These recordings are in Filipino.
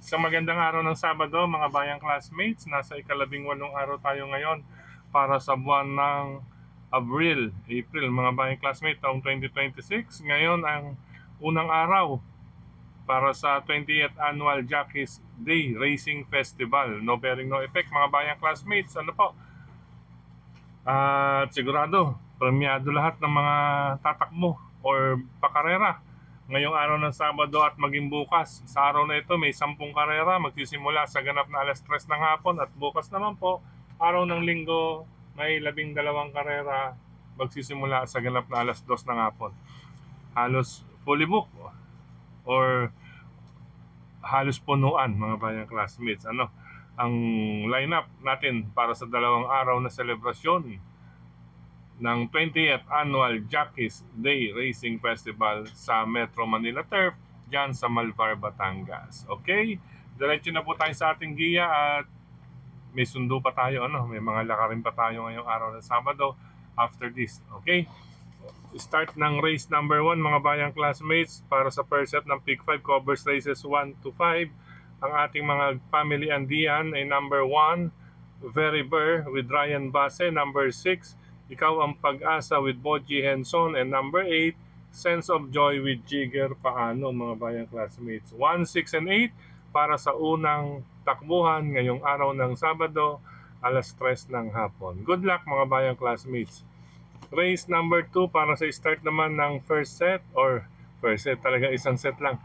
Isang magandang araw ng Sabado, mga bayang classmates. Nasa ika-18 araw tayo ngayon para sa buwan ng April, mga bayang classmates, taong 2026. Ngayon ang unang araw para sa 20th Annual Jockeys Day Racing Festival. No bearing, no effect, mga bayang classmates. Ano po? At sigurado, premiado lahat ng mga tatakbo or pakarera ngayong araw ng Sabado at maging bukas. Sa araw na ito may 10 karera magsisimula sa ganap na alas 3 ng hapon at bukas naman po, araw ng Linggo, may 12 karera magsisimula sa ganap na alas 2 ng hapon. Halos fully booked or halos punuan, mga bayang classmates. Ang lineup natin para sa dalawang araw na selebrasyon ng 20th Annual Jockeys Day Racing Festival sa Metro Manila Turf dyan sa Malvar, Batangas. Okay? Diretso na po tayo sa ating giya at may sundo pa tayo, may mga lakarin pa tayo ngayong araw ng Sabado after this. Okay? Start ng race number 1, mga bayang classmates, para sa first set ng Pick 5 covers races 1 to 5. Ang ating mga family andiyan ay number 1, Very Burr with Ryan Base, number 6, Ikaw ang Pag-asa with Boji Henson, and number 8, Sense of Joy with Jigger Paano, mga bayang classmates. 1, 6, and 8 para sa unang takbuhan ngayong araw ng Sabado, alas 3 ng hapon. Good luck, mga bayang classmates. Race number 2 para sa start naman ng first set, or first set talaga, isang set lang.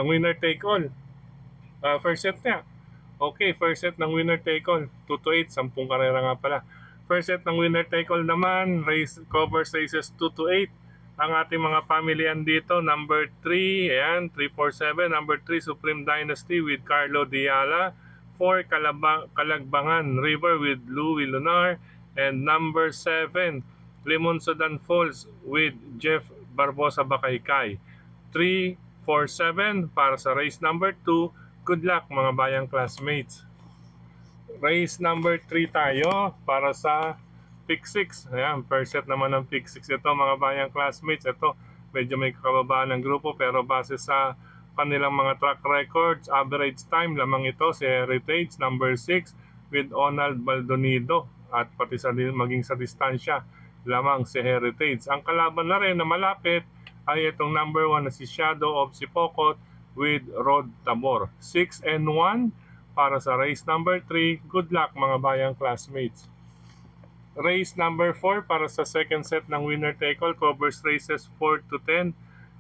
Winner take all. First set niya. Okay, first set ng winner take all. 2 to 8, 10 karera nga pala. First set ng winner take all naman, race covers races 2 to 8. Ang ating mga family dito, number 3, ayan, 347. Number 3, Supreme Dynasty with Carlo Diala. 4, Kalagbangan River with Louis Lunar. And number 7, Limon Sudan Falls with Jeff Barbosa Bakaykay. 3, 4, 7 para sa race number 2. Good luck, mga bayang classmates. Race number 3 tayo para sa Pick 6. Ayan, first set naman ng Pick 6 ito, mga bayang classmates. Ito, medyo may kakababaan ng grupo pero base sa kanilang mga track records, average time lamang ito si Heritage, number 6 with Onald Baldonido, at pati sa maging sa distansya lamang si Heritage. Ang kalaban na rin na malapit ay itong number 1 na si Shadow of Sipokot with Rod Tabor. 6 and 1 para sa race number 3. Good luck, mga bayang classmates. Race number 4 para sa second set ng winner take all, covers races 4 to 10.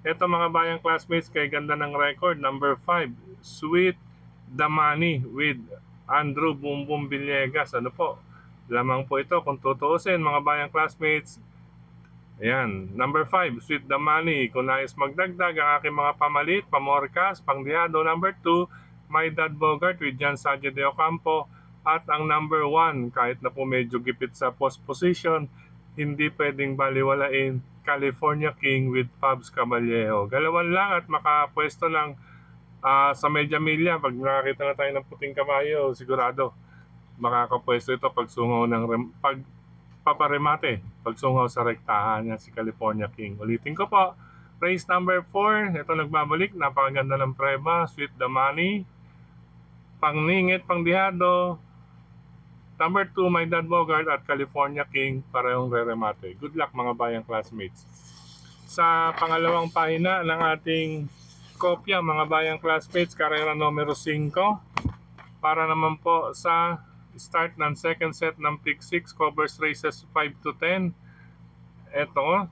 Ito, mga bayang classmates, kay ganda ng record. Number 5, Sweet Damani with Andrew Bumbum Villegas. Ano po? Lamang po ito kung tutuusin, mga bayang classmates. Ayan, number 5, Sweet Damani. Kung nais magdagdag ang aking mga pamalit, pamorkas, pangdihado. Number 2, My Dad Bogart with Jan Sadia de Ocampo. At ang number 1, kahit na po medyo gipit sa post position, hindi pwedeng baliwalain, California King with Fabs Caballero. Galawan lang at makapwesto lang sa Media Milla. Pag nakakita na tayo ng puting kabayo, sigurado makakapwesto ito pag sungaw ng paparemate, pagsungaw sa rektahan niya si California King. Ulitin ko po, race number 4, ito nagbabalik, napakaganda ng preba, Sweet Damani, pangningit, pangdihado, number 2, My Dad Bogart at California King, parehong re-remate. Good luck, mga bayang classmates. Sa pangalawang pahina ng ating kopya, mga bayang classmates, karera numero 5, para naman po sa start ng second set ng Pick 6, covers races 5 to 10. Ito,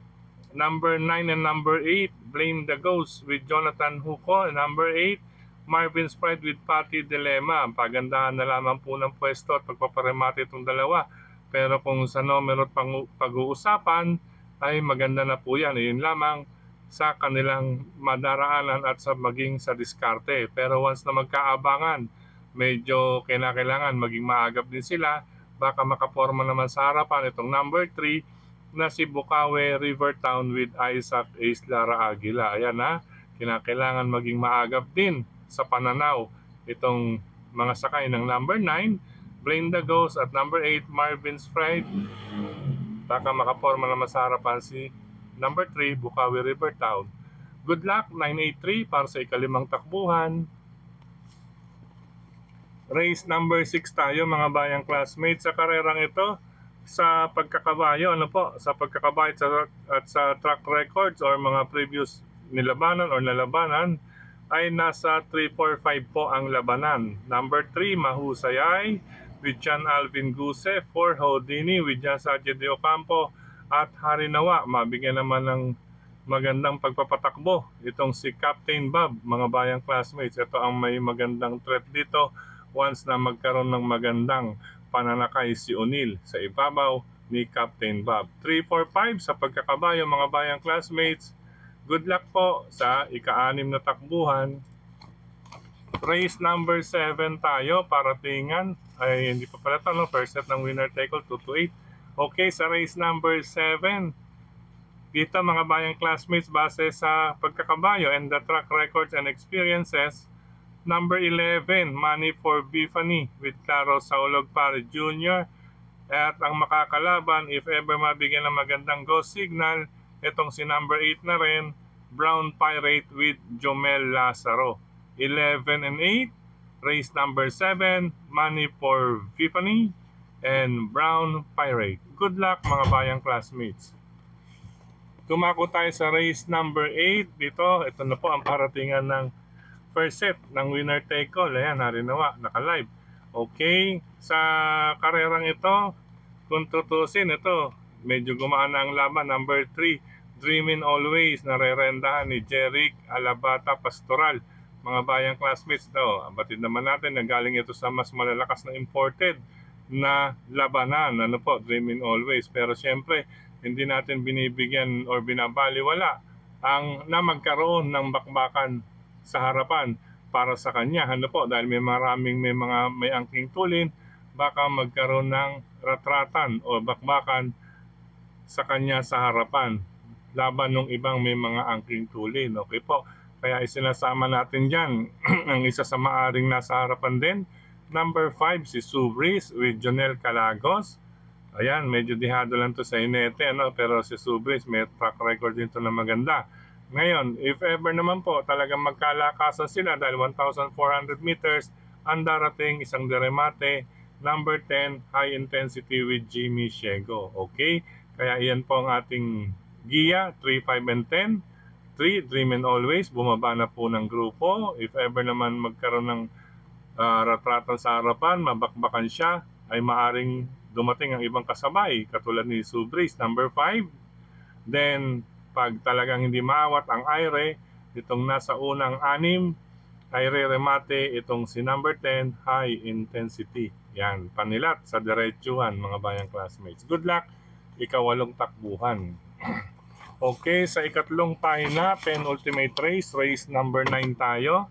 number 9 and number 8, Blame the Ghost with Jonathan Huco. And number 8, Marvin's Pride with Patty Dilema. Pagandahan na lamang po ng pwesto at pagpaparemate itong dalawa. Pero kung sa numero at pag-uusapan, ay maganda na po yan. Yun lamang sa kanilang madaraanan at sa maging sa diskarte. Pero once na magkaabangan, medyo kailangan maging maagap din sila. Baka makaporma naman sa harapan itong number 3 na si Bukawe Rivertown with Isaac Ace Lara Aguila. Ayan na, kinakailangan maging maagap din sa pananaw itong mga sakay ng number 9, Blame the Ghost, at number 8, Marvin's Pride. Baka makaporma naman sa harapan si number 3, Bukawe Rivertown. Good luck, 983 para sa ikalimang takbuhan. Race number 6 tayo mga bayang classmates sa karerang ito. Sa pagkakabayo, ano po, sa pagkakabayo at sa track records or mga previous nilabanan or nalabanan ay nasa 3-4-5 po ang labanan. Number 3, mahusay ay with John Alvin Guse. 4, Houdini with Jan Sanchez de Ocampo. At Harinawa, mabigyan naman ng magandang pagpapatakbo itong si Captain Bob, mga bayang classmates. Ito ang may magandang threat dito once na magkaroon ng magandang pananakay si O'Neal sa ibabaw ni Captain Bob. 3-4-5 sa pagkakabayo mga bayang classmates. Good luck po sa ika-6 na takbuhan. Race number 7 tayo, paratingan. Ay, hindi pa pala ito, no? First set ng winner take all, 2-8. Okay, sa race number 7, dito mga bayang classmates, base sa pagkakabayo and the track records and experiences, number 11, Money for Bifani with Claro Saulog Pare Jr. At ang makakalaban, if ever mabigyan ng magandang go signal, itong si number 8 na rin, Brown Pirate with Jomel Lazaro. 11 and 8, race number 7, Money for Bifani and Brown Pirate. Good luck mga bayang classmates. Tumako tayo sa race number 8. Dito, ito na po ang paratingan ng first set ng winner take all. Ayan, Harinawa, naka-live. Okay, sa karerang ito, kung tutusin, ito, medyo gumaan na ang laban. Number 3, Dreamin' Always, narerendahan ni Jeric Alabata Pastoral. Mga bayang classmates daw, batid naman natin na galing ito sa mas malalakas na imported na labanan. Ano po, Dreamin' Always. Pero siyempre, hindi natin binibigyan or binabaliwala ang na magkaroon ng bakbakan sa harapan para sa kanya. Ano po, dahil may angking tulin, baka magkaroon ng ratratan o bakbakan sa kanya sa harapan laban ng ibang may mga angking tulin. Okay po, kaya isinasama natin dyan ang isa sa maaring nasa harapan din. Number 5, si Subris with Jonel Calagos. Ayan, medyo dihado lang to sa Inete, ano? Pero si Subris may track record din to na maganda. Ngayon, if ever naman po talagang magkalakasan sila dahil 1,400 meters, ang darating isang deremate, number 10, high intensity with Jimmy Siego. Okay? Kaya iyan po ang ating giya, 3, 5, and 10. 3, Dream and Always, bumaba na po ng grupo. If ever naman magkaroon ng ratratan sa harapan, mabakbakan siya, ay maaring dumating ang ibang kasabay katulad ni Subris, number 5. Then pag talagang hindi maawat ang Aire, itong nasa unang 6, Aire remate itong si number 10, high intensity. Yan, panilat sa diretsuhan mga bayang classmates. Good luck, ika-8 takbuhan. Okay, sa ikatlong pahina, penultimate race, race number 9 tayo.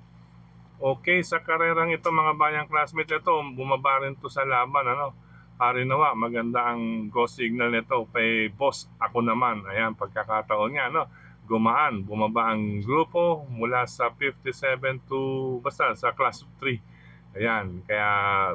Okay, sa karerang ito mga bayang classmates, ito bumaba rin to sa laban, ano? Harinawa, maganda ang go signal nito kay boss, ako naman. Ayan, pagkakataon nga, no? Gumaan, bumaba ang grupo mula sa 57 to basta sa class 3. Ayan, kaya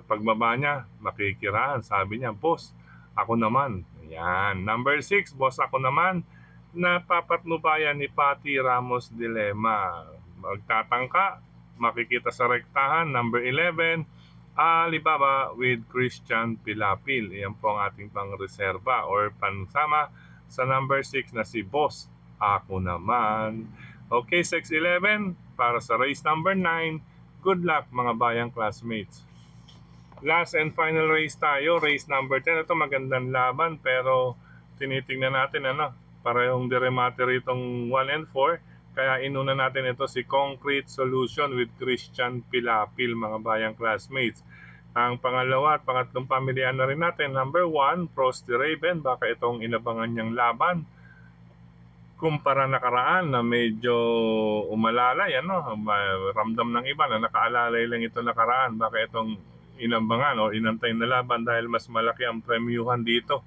pagbaba niya, makikiraan. Sabi niya, boss, ako naman. Ayan, number 6, boss, ako naman. Napapatnubayan ni Patty Ramos Dilema. Magtatangka, makikita sa rektahan, number 11, Alibaba with Christian Pilapil. Iyan po ang ating pang-reserva or pansama sa number 6 na si Boss, ako naman. Okay, 6-11 para sa race number 9. Good luck mga bayang classmates. Last and final race tayo, race number 10. Ito magandang laban pero tinitingnan natin parehong diremate itong 1 and 4. Kaya inuna natin ito si Concrete Solution with Christian Pilapil mga bayang classmates. Ang pangalawa at pangatlong pamilyan na rin natin, number 1, Frosty Raven. Baka itong inabangan niyang laban kumpara nakaraan na medyo umalalay, ramdam ng iba na nakaalalay lang ito nakaraan. Baka itong inabangan o inantay na laban dahil mas malaki ang premyuhan dito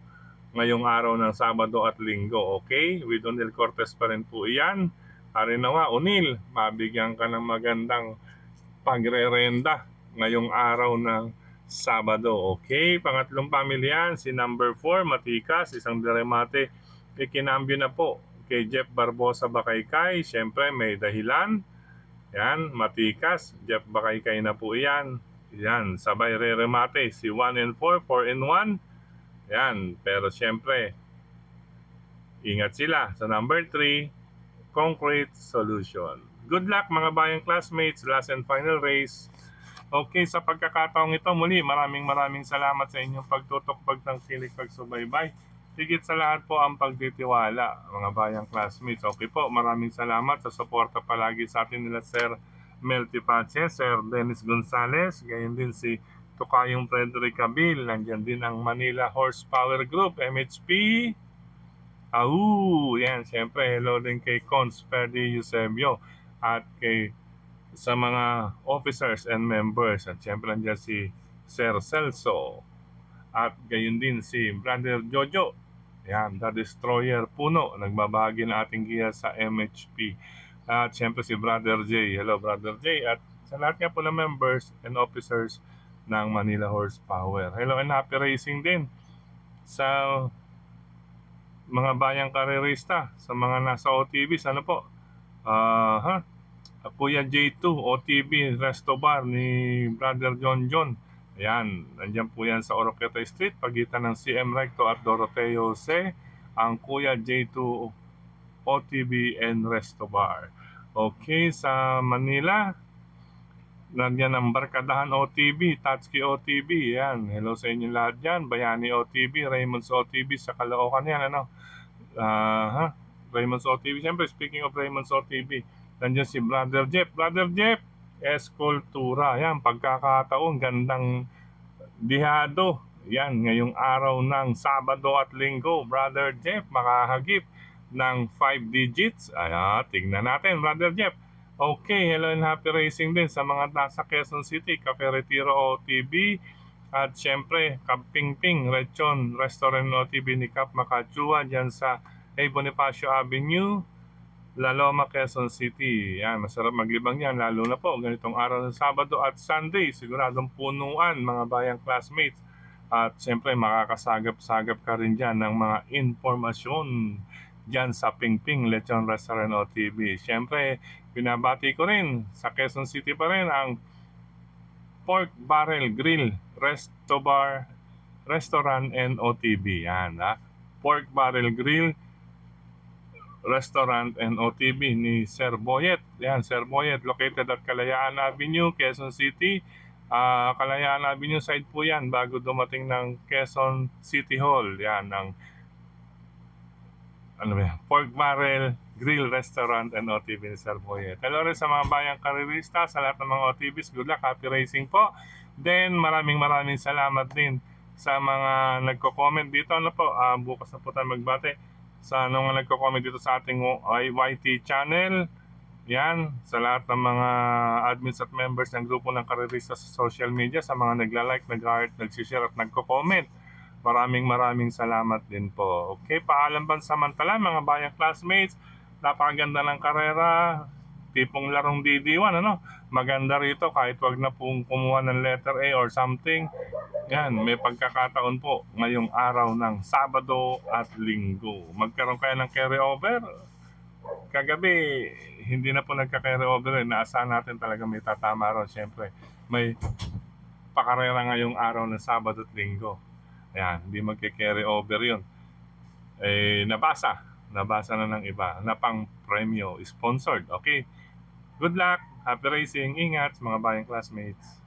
ngayong araw ng Sabado at Linggo. Okay, with O'Neal Cortez pa rin po iyan. Harinawa, O'Neal, mabigyan ka ng magandang pagrerenda ngayong araw ng Sabado. Okay, pangatlong pamilyan, si number 4, Matikas, isang diremate. Ikinambyo na po kay Jeff Barbosa Bakaykay. Siyempre, may dahilan. Yan, Matikas, Jeff Bakaykay na po yan. Yan, sabay re-remate si 1 and 4, 4 and 1. Yan, pero syempre, ingat sila sa number 3, concrete solution. Good luck mga bayang classmates, last and final race. Okay, sa pagkakataong ito muli, maraming salamat sa inyong pagtutok, pagtangkilik, pagsubaybay. Higit sa lahat po ang pagtitiwala, mga bayang classmates. Okay po, maraming salamat sa suporta palagi sa atin nila Sir Melty Pache, Sir Dennis Gonzales, gayon din si Tokayong Frederick Cabil, nandiyan din ang Manila Horsepower Group, MHP. Yan, syempre, hello din kay Cons Ferdi Eusebio at kay sa mga officers and members. At syempre nandiyan si Sir Celso at gayon din si Brother Jojo. Yan, The Destroyer Puno, nagbabahagi ng ating giya sa MHP. At syempre si Brother J. Hello Brother J. At sa lahat nga po ng members and officers ng Manila Horsepower. Hello and happy racing din sa mga bayang karerista, sa mga nasa OTVs. Ano po? Kuya J2, OTV, Resto Bar ni Brother John. Ayan, nandiyan po yan sa Oroqueta Street, pagitan ng CM Recto at Doroteo C. Ang Kuya J2 OTV and Resto Bar. Okay, sa Manila, nandiyan ang Barkadahan OTV, Tatsuki OTV. Yan, hello sa inyo lahat dyan. Bayani OTV, Raymond's OTV sa Caloocan yan. Ano? Raymond's OTV. Siyempre, speaking of Raymond's OTV, nandiyan si Brother Jeff. Brother Jeff, Eskultura. Yan, pagkakataon, gandang dihado. Yan, ngayong araw ng Sabado at Linggo, Brother Jeff, makahagip ng 5 digits. Tignan natin, Brother Jeff. Okay, hello and happy racing din sa mga nasa Quezon City, Cafe Retiro OTV, at syempre, Kampingping, Lechon, Restaurant OTV ni Cap Makachua dyan sa A. Bonifacio Avenue, La Loma, Quezon City. Yan, masarap maglibang yan, lalo na po ganitong araw ng Sabado at Sunday. Siguradong punuan mga bayang classmates. At syempre, makakasagap-sagap ka rin dyan ng mga informasyon dyan sa Pingping Lechon Restaurant OTV. Syempre, binabati ko rin sa Quezon City pa rin ang Pork Barrel Grill Restaurant and OTV. Yan, Pork Barrel Grill Restaurant and OTV ni Sir Boyet. Yan, Sir Boyet, located at Kalayaan Avenue, Quezon City. Kalayaan Avenue side po yan bago dumating ng Quezon City Hall. Yan, ng Pork Barrel Grill Restaurant and OTV ni Sir Boyet. Hello rin sa mga bayang karirista, sa lahat ng mga OTVs. Good luck, happy racing po. Then, maraming salamat din sa mga nagko-comment dito. Ano po, bukas na po tayo magbate sa mga nagko-comment dito sa ating YT channel. Yan, sa lahat ng mga admins at members ng grupo ng karirista sa social media, sa mga nagla-like, nag-heart, nag-share at nagko-comment. Maraming salamat din po. Okay, paalam pansamantala mga bayang classmates. Napakaganda ng karera, tipong larong DD1, ano? Maganda rito kahit wag na pong kumuha ng letter A or something. Yan, may pagkakataon po ngayong araw ng Sabado at Linggo. Magkaroon kayo ng carry over. Kagabi, hindi na po nagka-carry over. Naasahan natin talaga may tatama ron. Siyempre, may pakarera ngayong araw ng Sabado at Linggo. Ayan, hindi magke-carry over yun. Nabasa na ng iba na pang premyo sponsored. Okay, good luck, happy racing, ingat mga bayang classmates.